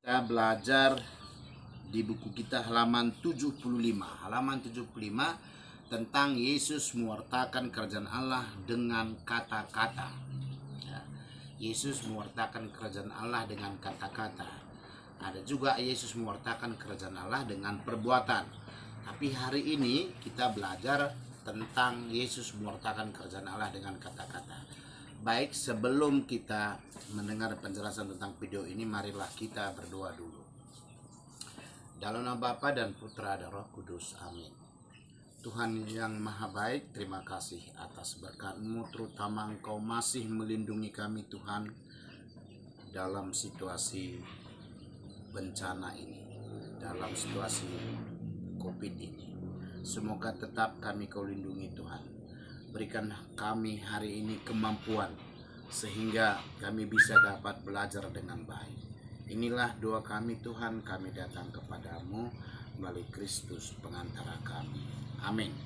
Kita belajar di buku kita halaman 75. Halaman 75 tentang Yesus mewartakan kerajaan Allah dengan kata-kata. Ya, Yesus mewartakan kerajaan Allah dengan kata-kata. Ada juga Yesus mewartakan kerajaan Allah dengan perbuatan. Tapi hari ini kita belajar tentang Yesus mewartakan kerajaan Allah dengan kata-kata. Baik, sebelum kita mendengar penjelasan tentang video ini, marilah kita berdoa dulu. Dalam nama Bapa dan Putra dan Roh Kudus, amin. Tuhan yang maha baik, terima kasih atas berkat-Mu, terutama Engkau masih melindungi kami Tuhan dalam situasi bencana ini, dalam situasi COVID ini. Semoga tetap kami Kau lindungi Tuhan. Berikan kami hari ini kemampuan sehingga kami bisa dapat belajar dengan baik. Inilah doa kami Tuhan, kami datang kepadamu melalui Kristus pengantara kami. Amin.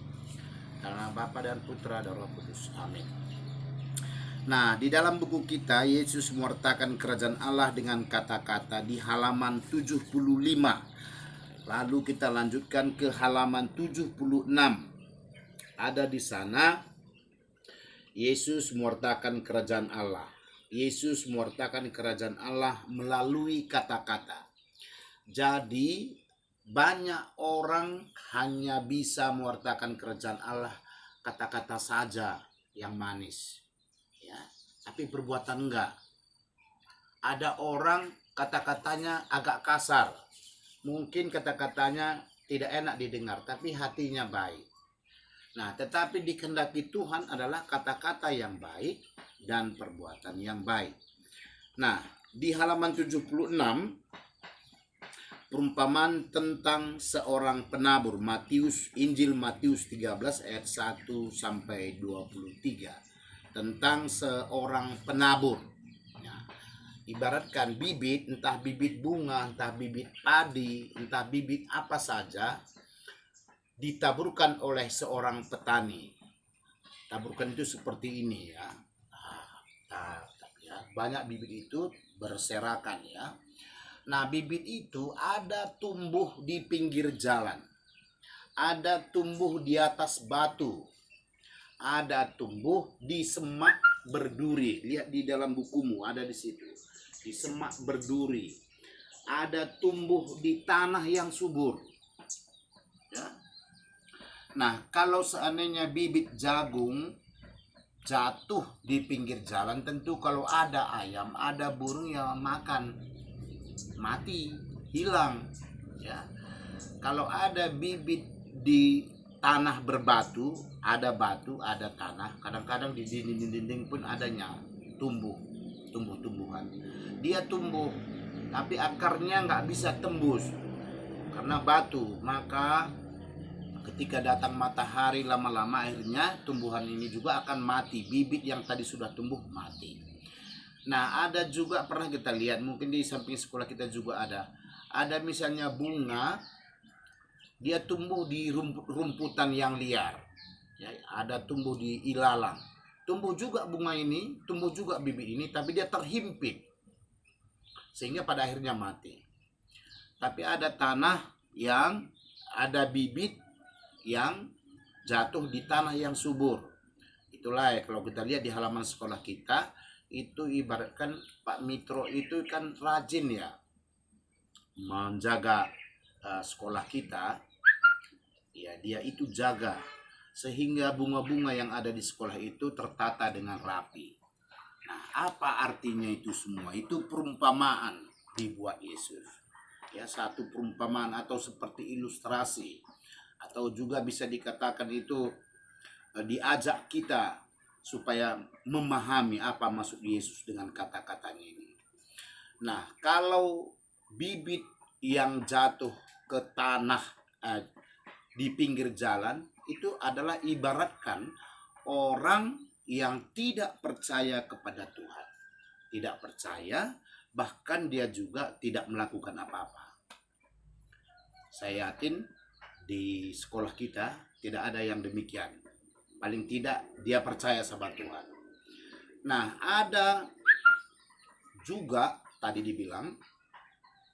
Dalam Bapa dan Putra dan Roh Kudus. Amin. Nah, di dalam buku kita Yesus mewartakan kerajaan Allah dengan kata-kata di halaman 75. Lalu kita lanjutkan ke halaman 76. Ada di sana Yesus mewartakan kerajaan Allah. Yesus mewartakan kerajaan Allah melalui kata-kata. Jadi banyak orang hanya bisa mewartakan kerajaan Allah kata-kata saja yang manis, ya. Tapi perbuatan enggak. Ada orang kata-katanya agak kasar. Mungkin kata-katanya tidak enak didengar, tapi hatinya baik. Nah, tetapi dikehendaki Tuhan adalah kata-kata yang baik dan perbuatan yang baik. Nah, di halaman 76 perumpamaan tentang seorang penabur, Injil Matius 13 ayat 1 sampai 23. Tentang seorang penabur. Nah, ibaratkan bibit, entah bibit bunga, entah bibit padi, entah bibit apa saja, ditaburkan oleh seorang petani. Taburkan itu seperti ini, ya. Banyak bibit itu berserakan, ya. Nah, bibit itu ada tumbuh di pinggir jalan, ada tumbuh di atas batu, ada tumbuh di semak berduri. Lihat di dalam bukumu, ada di situ, di semak berduri. Ada tumbuh di tanah yang subur, ya. Nah, kalau seandainya bibit jagung jatuh di pinggir jalan, tentu kalau ada ayam, ada burung yang makan, mati, hilang, ya. Kalau ada bibit di tanah berbatu, ada batu, ada tanah, kadang-kadang di dinding-dinding pun adanya tumbuh-tumbuhan. Dia tumbuh, tapi akarnya nggak bisa tembus karena batu. Maka ketika datang matahari lama-lama, akhirnya tumbuhan ini juga akan mati. Bibit yang tadi sudah tumbuh mati. Nah, ada juga pernah kita lihat, mungkin di samping sekolah kita juga ada misalnya bunga, dia tumbuh di rumputan yang liar, ya. Ada tumbuh di ilalang, tumbuh juga bunga ini, tumbuh juga bibit ini, tapi dia terhimpit sehingga pada akhirnya mati. Tapi ada tanah yang ada bibit yang jatuh di tanah yang subur. Itulah ya, kalau kita lihat di halaman sekolah kita, itu ibaratkan Pak Mitro itu kan rajin, ya, menjaga sekolah kita, ya. Dia itu jaga sehingga bunga-bunga yang ada di sekolah itu tertata dengan rapi. Nah, apa artinya itu semua? Itu perumpamaan dibuat Yesus, ya. Satu perumpamaan atau seperti ilustrasi, atau juga bisa dikatakan itu diajak kita supaya memahami apa maksud Yesus dengan kata-katanya ini. Nah, kalau bibit yang jatuh ke tanah di pinggir jalan, itu adalah ibaratkan orang yang tidak percaya kepada Tuhan. Tidak percaya, bahkan dia juga tidak melakukan apa-apa. Saya yakin di sekolah kita tidak ada yang demikian. Paling tidak dia percaya sama Tuhan. Nah, ada juga tadi dibilang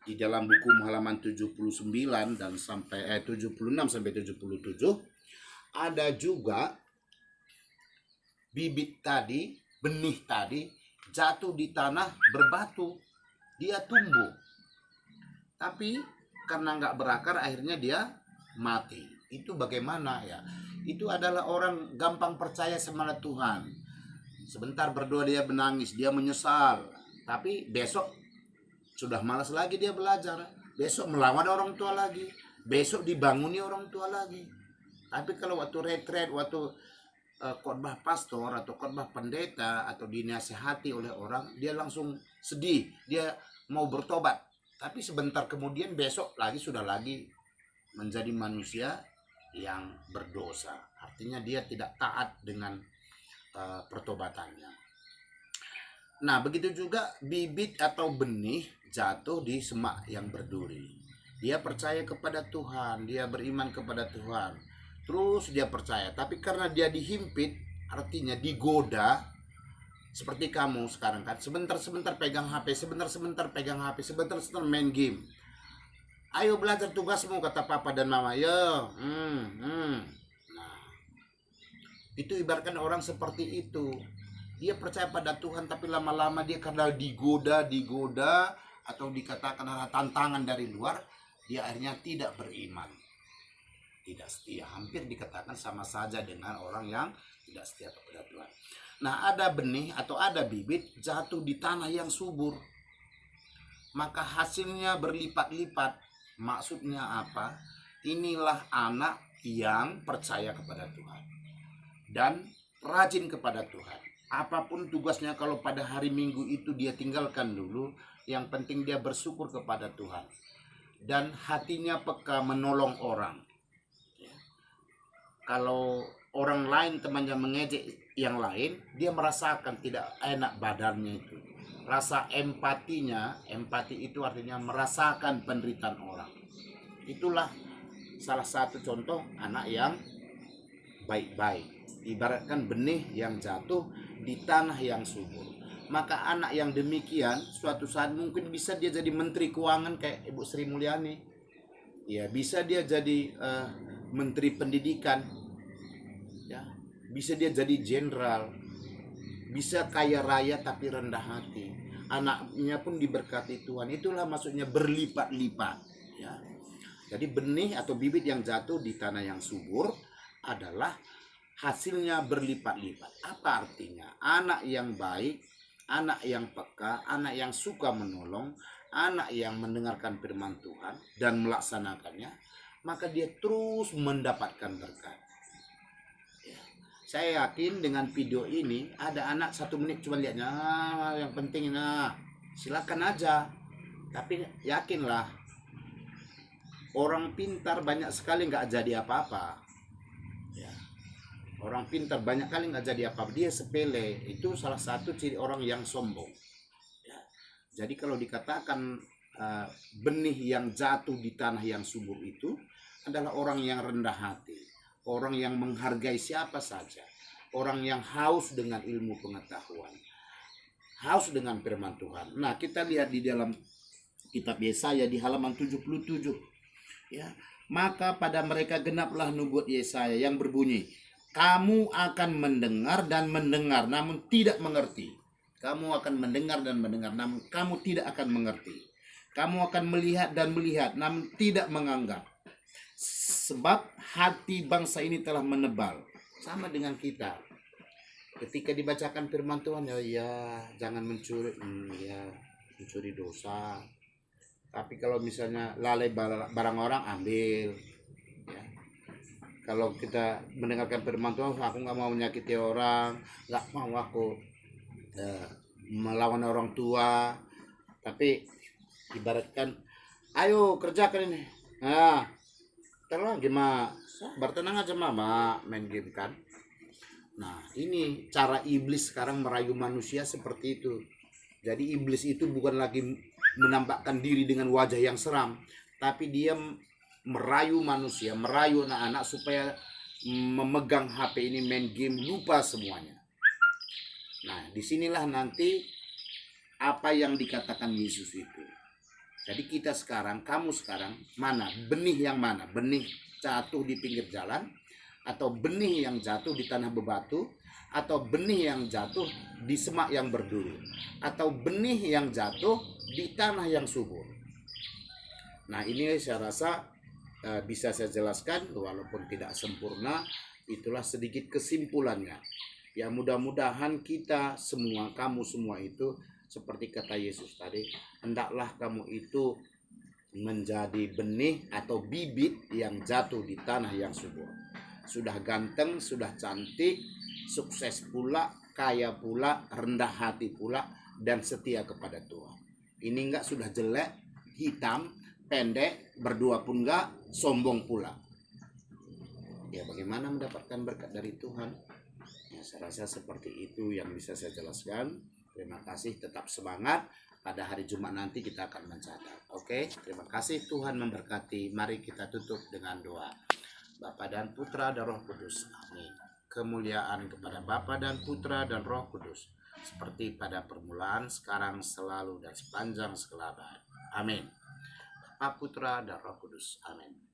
di dalam buku halaman 79 dan sampai 76 sampai 77 ada juga bibit tadi, benih tadi jatuh di tanah berbatu, dia tumbuh. Tapi karena nggak berakar akhirnya dia mati. Itu bagaimana ya? Itu adalah orang gampang percaya sama Tuhan. Sebentar berdoa dia menangis, dia menyesal. Tapi besok sudah malas lagi dia belajar. Besok melawan orang tua lagi. Besok dibanguni orang tua lagi. Tapi kalau waktu retret, waktu khotbah pastor atau khotbah pendeta atau dinasehati oleh orang, dia langsung sedih. Dia mau bertobat. Tapi sebentar kemudian besok lagi sudah lagi menjadi manusia yang berdosa. Artinya dia tidak taat dengan pertobatannya. Nah, begitu juga bibit atau benih jatuh di semak yang berduri. Dia percaya kepada Tuhan, dia beriman kepada Tuhan. Terus dia percaya, tapi karena dia dihimpit, artinya digoda, seperti kamu sekarang kan, sebentar-sebentar pegang HP, sebentar-sebentar pegang HP, sebentar-sebentar main game. Ayo belajar tugasmu, kata papa dan mama. Yo, Nah, itu ibaratkan orang seperti itu. Dia percaya pada Tuhan, tapi lama-lama dia karena digoda atau dikatakan ada tantangan dari luar, dia akhirnya tidak beriman, tidak setia. Hampir dikatakan sama saja dengan orang yang tidak setia kepada Tuhan. Nah, ada benih atau ada bibit jatuh di tanah yang subur, maka hasilnya berlipat-lipat. Maksudnya apa? Inilah anak yang percaya kepada Tuhan dan rajin kepada Tuhan. Apapun tugasnya, kalau pada hari Minggu itu dia tinggalkan dulu. Yang penting dia bersyukur kepada Tuhan dan hatinya peka menolong orang. Kalau orang lain temannya mengejek yang lain, dia merasakan tidak enak badannya itu. Rasa empatinya, empati itu artinya merasakan penderitaan orang. Itulah salah satu contoh anak yang baik-baik. Ibaratkan benih yang jatuh di tanah yang subur. Maka anak yang demikian suatu saat mungkin bisa dia jadi menteri keuangan kayak Ibu Sri Mulyani. Ya, bisa dia jadi menteri pendidikan. Ya, bisa dia jadi jenderal. Bisa kaya raya tapi rendah hati. Anaknya pun diberkati Tuhan. Itulah maksudnya berlipat-lipat, ya. Jadi benih atau bibit yang jatuh di tanah yang subur adalah hasilnya berlipat-lipat. Apa artinya? Anak yang baik, anak yang peka, anak yang suka menolong, anak yang mendengarkan firman Tuhan dan melaksanakannya, maka dia terus mendapatkan berkat. Ya. Saya yakin dengan video ini ada anak 1 menit cuma lihatnya, yang penting silakan aja. Tapi yakinlah, orang pintar banyak sekali nggak jadi apa-apa. Ya. Orang pintar banyak kali nggak jadi apa-apa, dia sepele. Itu salah satu ciri orang yang sombong. Ya. Jadi kalau dikatakan benih yang jatuh di tanah yang subur itu adalah orang yang rendah hati, orang yang menghargai siapa saja, orang yang haus dengan ilmu pengetahuan, haus dengan firman Tuhan. Nah, kita lihat di dalam kitab Yesaya di halaman 77. Ya, maka pada mereka genaplah nubuat Yesaya yang berbunyi, kamu akan mendengar dan mendengar namun tidak mengerti. Kamu akan mendengar dan mendengar namun kamu tidak akan mengerti. Kamu akan melihat dan melihat namun tidak menganggap. Sebab hati bangsa ini telah menebal. Sama dengan kita. Ketika dibacakan firman Tuhan, ya jangan mencuri, ya mencuri dosa. Tapi kalau misalnya lalai barang orang, ambil. Ya. Kalau kita mendengarkan firman Tuhan, aku nggak mau menyakiti orang, nggak mau aku melawan orang tua. Tapi ibaratkan, ayo kerjakan ini. Nah, terus gimana? Bertenang aja mama, main game kan. Nah, ini cara iblis sekarang merayu manusia seperti itu. Jadi iblis itu bukan lagi menampakkan diri dengan wajah yang seram, tapi dia merayu manusia, merayu anak-anak supaya memegang HP ini, main game, lupa semuanya. Nah, disinilah nanti apa yang dikatakan Yesus itu. Jadi kita sekarang, kamu sekarang, mana? Benih yang mana? Benih jatuh di pinggir jalan, atau benih yang jatuh di tanah bebatu, atau benih yang jatuh di semak yang berduri, atau benih yang jatuh di tanah yang subur. Nah, ini saya rasa bisa saya jelaskan, walaupun tidak sempurna. Itulah sedikit kesimpulannya. Ya, mudah-mudahan kita semua, kamu semua itu, seperti kata Yesus tadi, hendaklah kamu itu menjadi benih atau bibit yang jatuh di tanah yang subur. Sudah ganteng, sudah cantik, sukses pula, kaya pula, rendah hati pula, dan setia kepada Tuhan. Ini enggak sudah jelek, hitam, pendek, berdua pun enggak, sombong pula. Ya, bagaimana mendapatkan berkat dari Tuhan? Ya, saya rasa seperti itu yang bisa saya jelaskan. Terima kasih, tetap semangat. Pada hari Jumat nanti kita akan mencatat. Oke, terima kasih, Tuhan memberkati. Mari kita tutup dengan doa. Bapa dan Putra dan Roh Kudus. Amin. Kemuliaan kepada Bapa dan Putra dan Roh Kudus, seperti pada permulaan, sekarang, selalu, dan sepanjang segala abad. Amin. Bapa, Putra, dan Roh Kudus. Amin.